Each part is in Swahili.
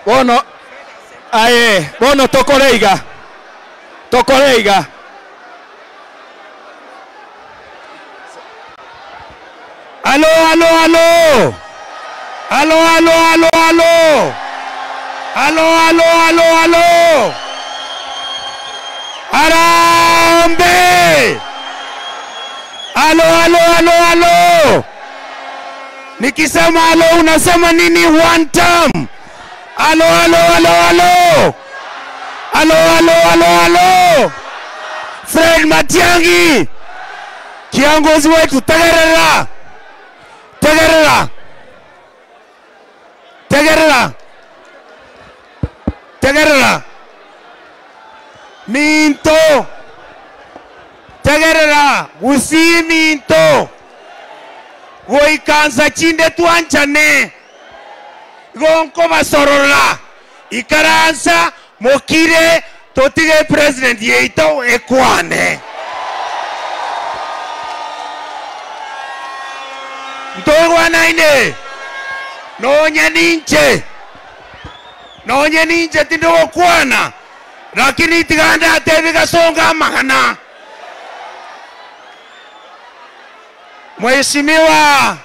Bono, aye, bono tokoreiga. Tokoreiga. Aló, aló, aló. Aló, aló, aló, aló. Aló, aló, aló, aló. Arambe. Aló, aló, aló, aló. Nikisema aló unasema nini one time? Aló, aló, aló, aló. Aló, aló, aló, aló. Fred Matiang'i. Kiongozi wetu tegerera. Tegerera. Tegerera. Tegerera. Minto. Tegerera. Usi minto. Goi kansa chinde tuanchane. Gonko basorola. Ikaransa mokire totige president yeito ekwane. Ntogwa naine. Nonya ninche. Nonya ninche tindo kwana. Lakini tiganda tebiga songa magana. Mheshimiwa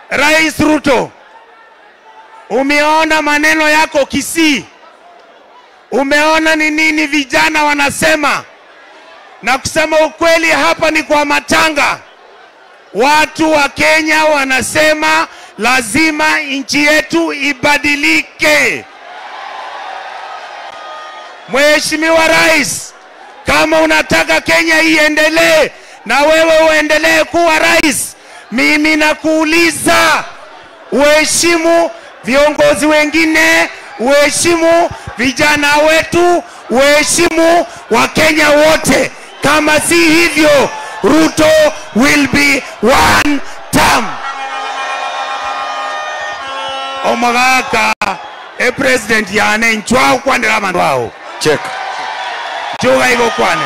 Rais Ruto, umeona maneno yako Kisii. Umeona ni nini vijana wanasema. Na kusema ukweli hapa ni kwa matanga. Watu wa Kenya wanasema lazima nchi yetu ibadilike. Mheshimiwa Rais, kama unataka Kenya iendelee na wewe uendelee kuwa rais, mimi nakuuliza uheshimu viongozi wengine, uheshimu vijana wetu, uheshimu Wakenya wote. Kama si hivyo, Ruto will be one term. Omagaka president yane nchwa kwandira mandu wao. Check. Choga iko kwane.